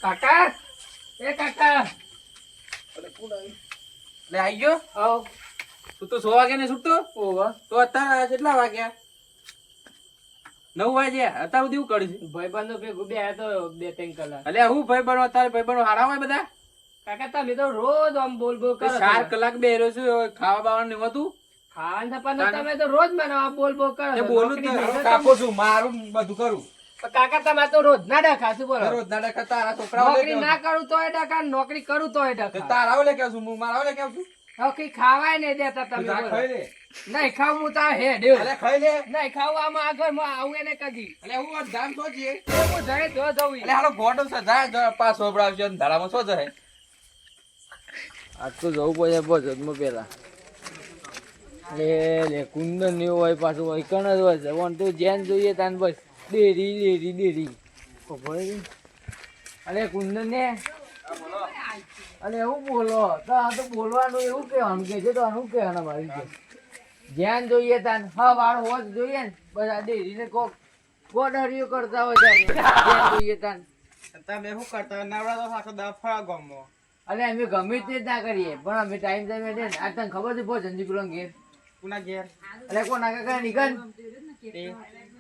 કાકા એ કાકા લે આઈ ગયો આવ તું તો 100 વાગે ને છૂટતો ઓવા તો અત્યારે કેટલા વાગ્યા 9 વાગ્યા અત્યારે સુધી કર્યું છે ભાઈબંધો ભેગું બે તો 2-3 કલાક અલ્યા હું ભાઈબંધો અત્યારે ભાઈબંધો હારા હોય બધા કાકા તમે તો રોજ આમ બોલ બોલ કરો 4 કલાક બેહ્યો છું ખાવા બાવાનું નહીં હોતું ખાવાનું પણ તમે તો રોજ મને આમ બોલ બોલ કરો એ બોલું જ નહીં કાપો છું મારું બધું કરું કાકા તમે તો રોજ ના ડખા શું બોલો રોજ ના ડખા તારા છોકરાઓ નોકરી ના કરું તોય ડખા નોકરી કરું તોય ડખા તારા ઓલે કેવું છું હું મારા ઓલે કેવું છું નોકરી ખાવાય નહીં દેતા તમે બોલો. ખાઈ લે નહીં ખાવું હું તા હે દેવ અલે ખાઈ લે નહીં ખાવું આમાં આગળ માં આવું એને કદી અલે હું જામ તો છે હું જાય જો જવું અલે હાલો ગોડો છે જા પાસ ઓબડાવશે ને ધારામાં સો જાય આજ તો જવું પડે બજેટમાં પેલા લે કુંદન ને હોય પાછું હોય કણ જ હોય છે વન તો જેન જોઈએ તાન બસ ડેરી અરે કુંદન ને અરે એવું બોલો તો આ તો બોલવાનું એવું કહેવાનું કે છે તો આનું કહેવાનું મારી છે જ્ઞાન જોઈએ તાન હા વાળ હોજ જોઈએ ને બધા ડેરીને કોક ગોડરિયો કરતા હોય ત્યારે જ્ઞાન જોઈએ તાન તમે શું કરતા નવડા તો સાચો દફા ગમો અરે અમે ગમે તે જ ના કરીએ પણ અમે ટાઈમ દે ને આ તને ખબર છે પો જંજીપુરા ઘેર કુના ઘેર અરે કોના કાકા નીકળ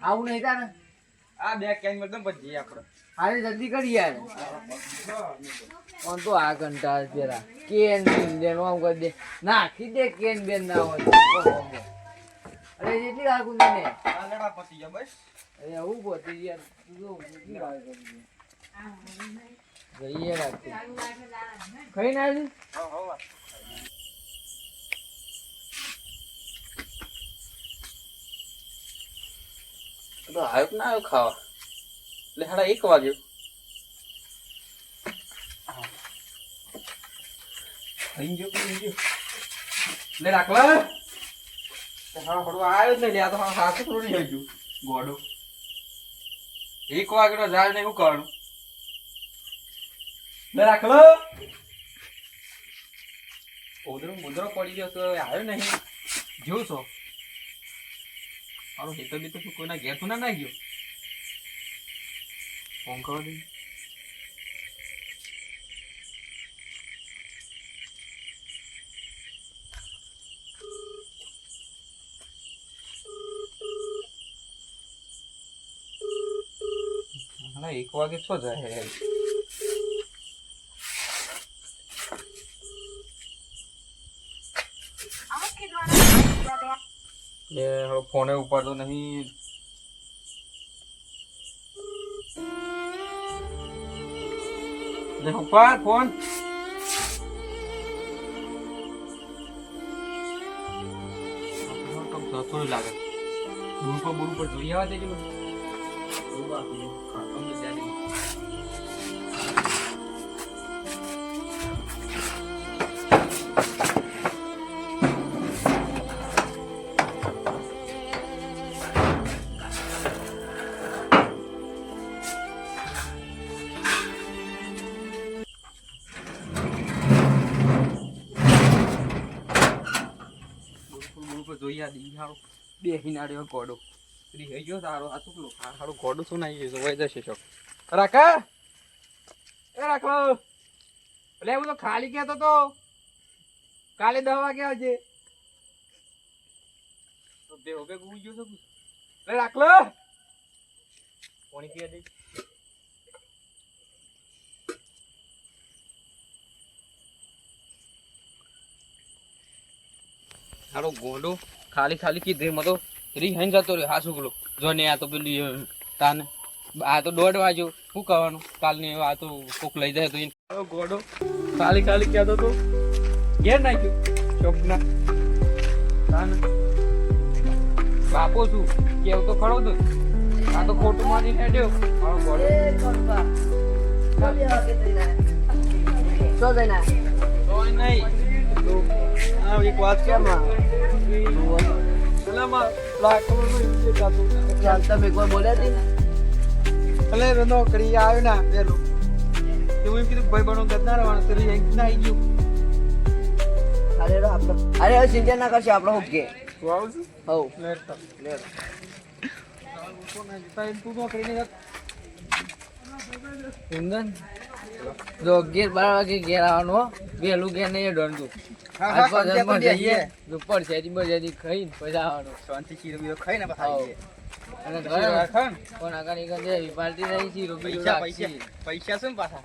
આવું નહીં તાને આ બે કેન એકદમ બધી આપણે હારે જલ્દી કરી યાર ઓન તો આ કંટાળ પેલા કેન બેન દેનો આમ કરી દે નાખી દે કેન બેન ના હોય અરે જેટલી આ કુંદી ને આ લડા પતી ગયા બસ અરે આવું પોતી યાર તું જો કેટલી વાર કરી જઈએ રાખતી ખાઈ ના આવી તો આવ્યો ના આવ્યો ખાવા એટલે સાડા 1 વાગ્યો ખાઈ ગયો લે રાખલા હા હળવા આવ્યો જ નહીં લે આ તો હાથ થોડું નહીં ગયું ગોડો 1 વાગ્યાનો જાય ને શું કરવાનું લે રાખલો ઉધરો પડી ગયો તો આવ્યો નહીં જોઉં છો હાલો હેતો બી તો કોઈના ઘેર તો ના ગયો ફોન કરો દે હા 1 વાગે છો જાય ये फोन ऊपर तो नहीं ऊपर फोन थोड़ी लागत बोल पर जोड़ी आवा देજો જોઈ દી હારો બે હિનાડ્યો ગોડો ફ્રી થઈ ગયો તારો આ ચૂકલો હારો ગોડો શું નાઈ ગયો વઈ જશે શોક રાખા એ રાખલો એટલે હું તો ખાલી કહેતો તો કાલે 10 વાગે આવજે તો બે હોગે ગુઈ ગયો છું એટલે રાખલો પાણી પીવા દે હારો ગોડો ખાલી ખાલી કીધે મતો રી હઈ જતો રે હા છોકલો જો ને આ તો પેલી તાને આ તો 1:30 વાગ્યો શું કહેવાનું કાલની આ તો કોક લઈ જાય તો ગોડો ખાલી ખાલી કહેતો તો ઘેર નાખ્યો ચોકના તાને બાપો છું કેવું તો ખરો તો આ તો ખોટું મારી હેડ્યો મારો ગોડો તો નહીં એક વાત કેમ તમે કોઈ બોલ્યા હતી એટલે નોકરી આવ્યો ને પેલું એવું એમ કીધું ભાઈ બનો ગદના રહેવાનું તો ના આવી ગયું અરે ચિંતા ના કરશે આપડે ઓકે તું આવું છું હવ તું નોકરી ને કુંદન જો 11-12 વાગે ઘેર આવવાનું હો. વહેલું ઘેર નહીં હેડવાનું તું. આજ પાછળ જઈએ તો પરસેદી બરસેદી ખાઈને પછી આવવાનું. શાંતિ શીરો બીરો ખાઈને પાછા આવીએ. અને શીરો રાખો ને. કોણ આગળ નીકળ જાય પાર્ટી રહી શીરો બીરો પૈસા રાખશી. પૈસા શું પાછા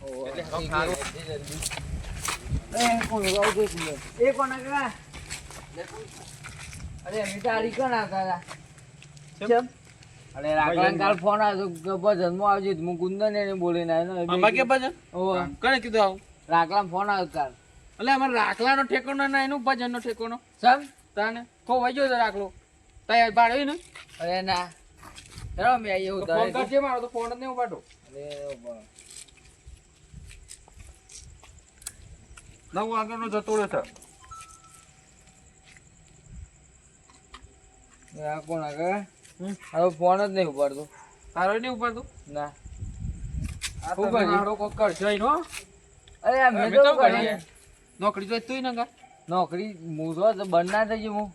ઓહો, એટલે ઠીક સારું. છે, જલ્દી. કોણ આવતું જ નહીં. એ કોણ આગળ? અરે મીઠારી કોણ આવતા હતા? કેમ? અરે રાખલાને કાલ ફોન આવ્યો તો ભજનમાં આવજે તો હું કુંદન એને બોલીને આવ્યો. આમાં કે ભજન ઓહો, કોને કીધું આવું રાખલાને ફોન આવ્યો કાલ. એટલે અમારે રાખલાનો ઠેકાણો ના એનું ભજનનો ઠેકાણો સમ? તાને ખોવાઈ ગયો છે રાખલો તૈયાર પાડ્યો ને અરે ના ચલો મેં આવીએ એવું તો ફોન તારે. કરજે મારો તો ફોન જ નહીં ઉપાડો અરે ઉભા. 9 વાગ્યાનો જતો રહ્યો છે આ કોણ આગળ? હવે ફોન જ નહીં ઉપાડતો. તારો નહીં ઉપાડતો ના. આ શું તમે કર્યું? મારો કોક કરશો ઈ નો અરે આ મેં અમે તો તો કરી. કરીએ. નોકરી તો તું ના કર નોકરી મૂસો તો બંધ ના થઈ ગયું હું.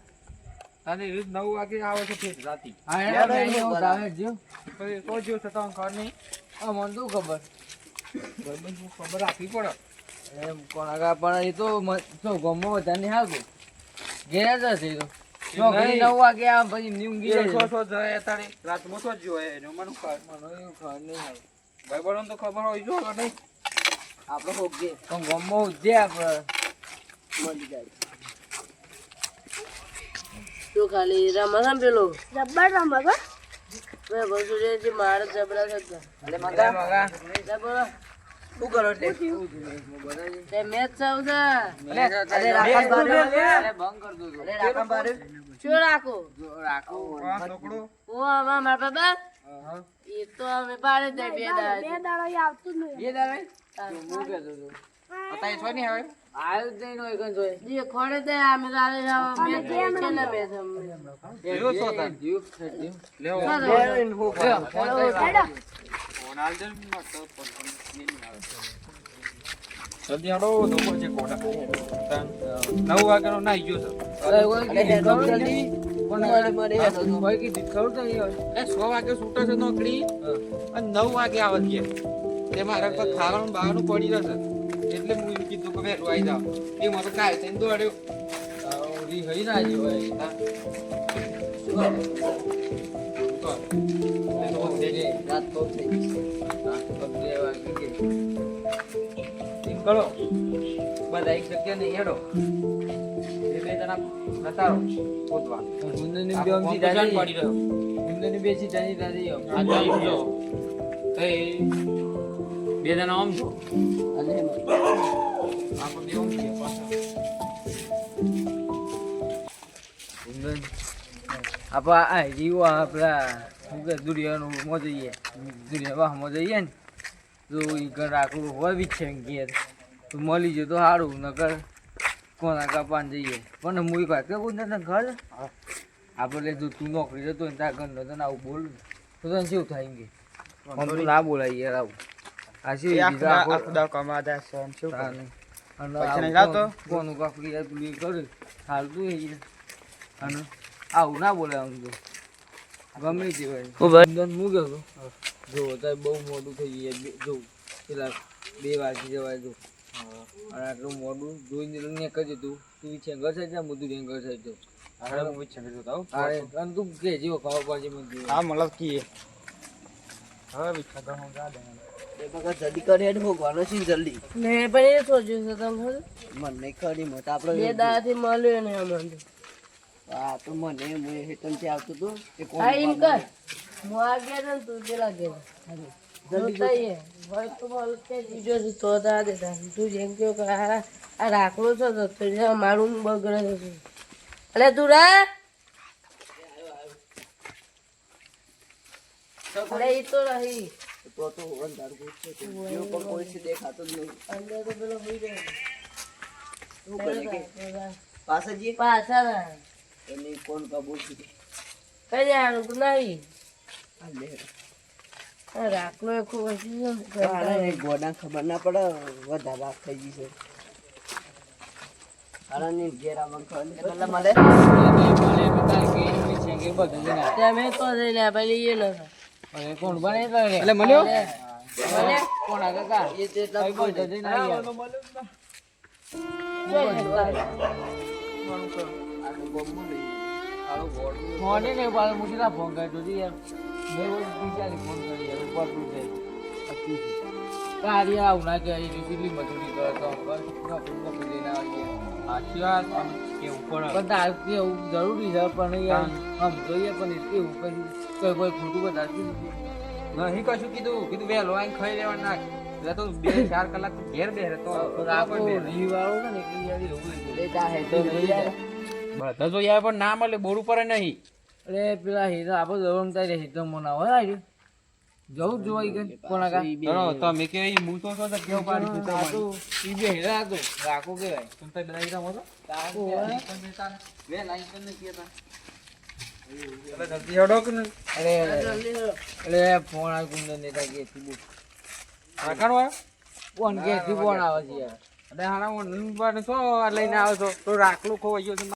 તારી રીત 9 વાગે આવે છે ફેર રાતી હા યાદ યાર આવી ગયું તારે જ્યો. પછી તો જ્યો છે તમને ખબર નહીં આ મને તો ખબર. ભાઈબંધ શું ખબર રાખવી પડે એમ કોણ આગળ પણ એ તો શું ગમો બધાને હાલતું ઘેર જ હશે એ તો. નોકરી નહીં. 9 વાગે આવે પછી એમની ઊંઘી એ જાય. સો જાય તારે રાતમાં તો જોયે એને મને ખબર મને એવું ખબર નહીં આવે. ભાઈબંધોને તો ખબર હોય જો કે નહીં આપણે હોગે પણ ગમો ઉજે આપણે મળી જાય. તું ખાલી રમવા પેલો જબ્બર રમવા મેં બસુરે થી મારે જબરા શકતા અલે મગા મગા જબર શું કરો તે? તે મેચ ચાવ છે અરે રાખમ બારે અરે બંધ કર દો. અરે રાખમ બારે શું રાખો જો રાખો. આ છોકરો ઓ આમાં મારા બાબા હા. એ તો અમે પાડે દે બે દાડા બે દાવે હું કહેતો હતો. અત્યારે છો નહીં હવે આયો જ નહીં નો એકન જોઈ. જે ખોડે દે અમે તારે મેચ છે ને મેચ એવું છો તાર? જીવ છે, જીવ. લેવો લ્યો, ફોન કરી રાખો. ફોન આલ દે ને તો ફોન નહીં આવે જલ્દી આડો ધોકો છે કોડા 9 વાગ્યાનો નાઈ ગયો છે અરે કોઈ કીધું ખબર નથી? કોને કોઈ કીધું ખબર તો નહીં હોય. એ 6 વાગે છૂટે છે નોકરી અને 9 વાગે આવે છે તે મારે તો ખાવાનું બહારનું પડી જશે એટલે હું એમ કીધું કે વહેલું આવી જાવ એ મને કાંઈ થઈને દોડ્યો રી હઈ ના આવી હોય. હા. તો એ તો એ દેજે. રાત બહુ થઈ ગઈ છે. હા, બે વાગી ગઈ. એમ કરો બધા એક જગ્યા નહીં હેડો બે જણા નતારો શોધવા ગુંદરની આ બે અમથી કોમ્પિટિશન દાદી. પડી રહ્યો ગુંદરની બે સીટાની દાદી. આ જોઈ જો તો એ બે જણા આમ છો અલે આપણે બે આમ છીએ પાછા ગુંદન આપા આ જીવો આપડા શું કે દુનિયાનું મો જઈએ દુનિયા વાહમાં જઈએ ને તો ઈ ઘર રાખવું હોય બી છે ઘેર તો મળી જાય તો સારું નકર કોના કાપાને જઈએ પણ હું એક વાત કહું ને ઘર આપણે જો તું નોકરી જતો ને તારા ઘરનો તને આવું બોલું તો તને શું થાય કે આમ તો ના બોલાય યાર આવું આ શું બીજા આખો- ખુદા કમાતા છે એમ શું તાને. અને પૈસા આવું નહીં લાવતો? કોનું કાપડી યાર પેલું એ કરે હાલતું એ યાર. અને આવું ના બોલાય આમ તો ગમે તે હોય હું ગયો હતો જો અત્યારે બહુ મોડું થઈ ગયું જો પેલા 2 વાગી જવાય જો અને આટલું મોડું જોઈને લઈને કરજે તું છે ઘર સાઈડ જા મુદ્દુ લઈને ઘર સાઈડ જાઉં. હવે હું ઈચ્છા કરતો હતો અરે અને તું કે જેવો ખબર પડશે મને હા મતલબ કી હવે ઈચ્છા તો હું જા દે જલ્દી કરે હેડ ભોગવાનો છે જલ્દી મેં પણ એ સોચ્યું છે તમે મન નહીં ખરી મત આપણે બે દાડા થી મળ્યો ને અમને આ તો મને હું હેતન થી આવતું હતું એ હા એમ કર હું આ ગયા ને તું પેલા ગયા જલ્દી હોય તો બોલ કે બીજો છે તો દા દેતા તું જેમ કે આ રાખલો છો તો મારું બગડે છે અલે તું રે અરે ઈ તો રહી તો અંધાર છે જો પણ કોઈ છે દેખાતો જ નહીં અંદર તો પેલો હોઈ ગયો શું કરે કે પાછા જઈએ પાછા ના એની કોણ કબૂલ છે કઈ જવાનું તું નહીં આ લે આ રાખલો એ ખૂબ આને ગોડા ખબર ના પડે વધારે રાત થઈ ગઈ છે આરાની ઘેર આવવાનું ખબર નહીં મળે તમે તો જઈને પેલી એ ન અરે કોણ બને કરે એટલે મળ્યો ભલે. કોના કાકા એ તો એટલા કઈ કોઈ જજે ના યાર. મોને ને પાલ મુઠીના ફોન કરી જોજી યાર મેં वो બીજાને ફોન કરી યાર ઉપર તું જાય તારી આવ ના કે અહીં કેટલી મજૂરી કરે તો બસ નોકરી લઈને આવી સાચી વાત પણ કેવું પડે પણ તાર કેવું જરૂરી છે પણ યાર આમ જોઈએ પણ કેવું પછી કોઈ કોઈ ખોટું બતાવતું નહીં કશું કીધું વહેલો આઈને ખાઈ લેવા નાખ એટલે તો 2-4 કલાક તો ઘેર બેહે તો રાખો રીવાળો ને એટલે યાર એવું એ ચાહે તો નહીં યાર. બધા જો યાર પણ ના મળે બોરું પડે નહીં અરે પેલા હીરા આપણે જવાનું તારે હીરો મનાવો આવ્યું જવું જોઈ કે કોના કા ચલો તમે કે હું તો તો કેવું પાડી આ તો ઈ બે હીરા તો રાખો કેવાય તમે તો બધા હીરા મોતો બે લાઈન કરીને કેતા એટલે જલ્દી હડો કે નહીં અરે ફોન આ ગુંદર નેતા કે તું રાખણવા ફોન કે તું ફોન આવે છે યાર અરે હારા હું પણ છો લઈને આવો છો તો રાખલું ખોવાઈ ગયો છે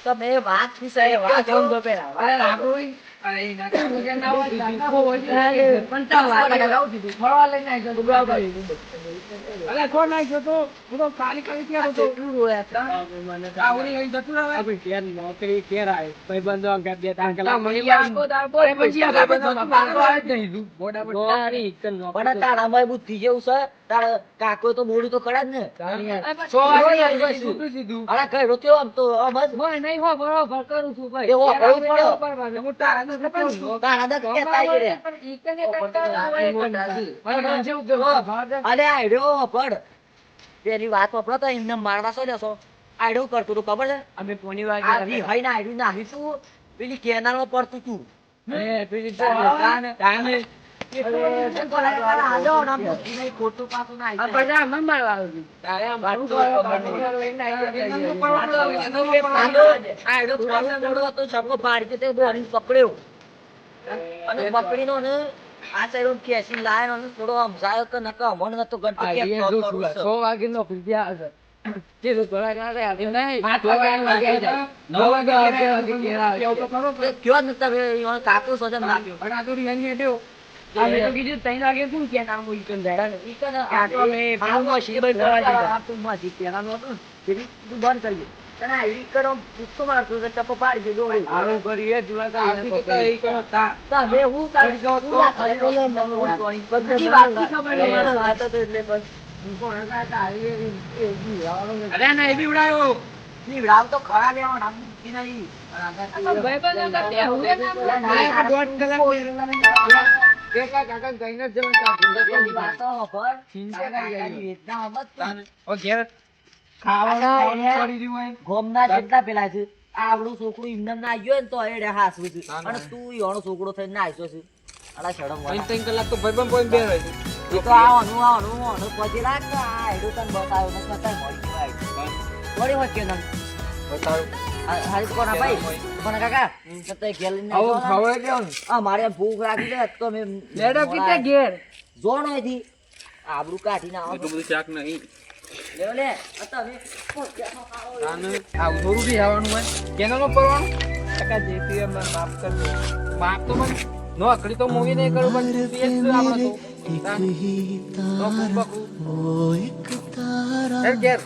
તમે વાત થી સહી વાત પણ તારામાં બુદ્ધિ જેવું છે તારા કાકો તો બોલું તો ખરા જ ને અરે કઈ રોત્યો આમ તો આમ જ નહીં હો બરોબર કરું છું ભાઈ એવો કરવું પડે તારા દક કેતા આઈ રે અરે આડ્યો પડ પેલી વાત વપરો તો એમને મારવા છો જશો આડ્યો કરતું તું ખબર છે અમે પોની આ વાગે ભાઈ ને આડ્યું નાખીશું પેલી કેનાલ માં પડતું તું ખોટું પાછું ના પકડ્યો અને પકડીનો ને આ સાઈડ ખેંચી લાયો ને થોડો સમજાયો કે નકા હમણ નતો ગણપતિ 6 વાગે નો પીધ્યા હશે તે તો થોડા કાલે આવી નહીં 8 વાગે જાય 9 વાગે કયો નતા ઈવન કાકો સોજન નાખ્યો પણ આ તો રિયાની હેડ્યો અમે તો કીધું 3 વાગે શું કે નામ ઈકન જાય ઈકન આટો મે ફાલમાં શીબર કરવા દીધા આ તું માં જીત્યા નાનો હતો તું બંધ કરી તને આઈડી કરો પુસ્તો મારતો તો ટપો પાડી દે દોડી આવું કરીએ જુલા તા મે હું કાઢી ગયો તો બધી વાત ખબર મને વાત તો એટલે બસ અરે ના એ બી ઉડાયો ની રામ તો ખરા લેવા નામ કી નહીં કાકા કઈને જવાનું વાતો પર ચિંતા કરી વેદના મત ઓ ઘેર ખાવાનું પડી રહ્યું હોય ગોમના જેટલા પેલા છે આવડું છોકરું ઇમનામ ના આવ્યો ને તો એડે હાસવું છે અને તું ઈવાનો છોકરો થઈને ના આવ્યો છે અલા શરમ 3 કલાક તો ભાઈબંધ પોઈન્ટ બે રહે એ તો આવવાનું પછી રાખ આ હેડો તને બતાવ્યો ને કતાય મળી ગયો વળી વાત કે નામ બતાવું હારી કોના ભાઈ કોના કાકા કતાય ગેલીને આવું ખાવાય કેવું આ મારે ભૂખ લાગી છે તો મે લેડો કીતે ઘેર જોણ હતી આબરૂ કાઢીને આવો એટલું બધું શાક નહીં લેવો લે અતા મે પોત્યાનો ખાવો આવું થોડું બી આવવાનું હોય કેનાલમાં પડવાનું કાકા જેથી અમને માફ કરજો માફ તો મને નો અકડી તો મૂવી નહીં કરું પણ તું જ આપણે તો નો બકુ ઓ એક તારા ઘેર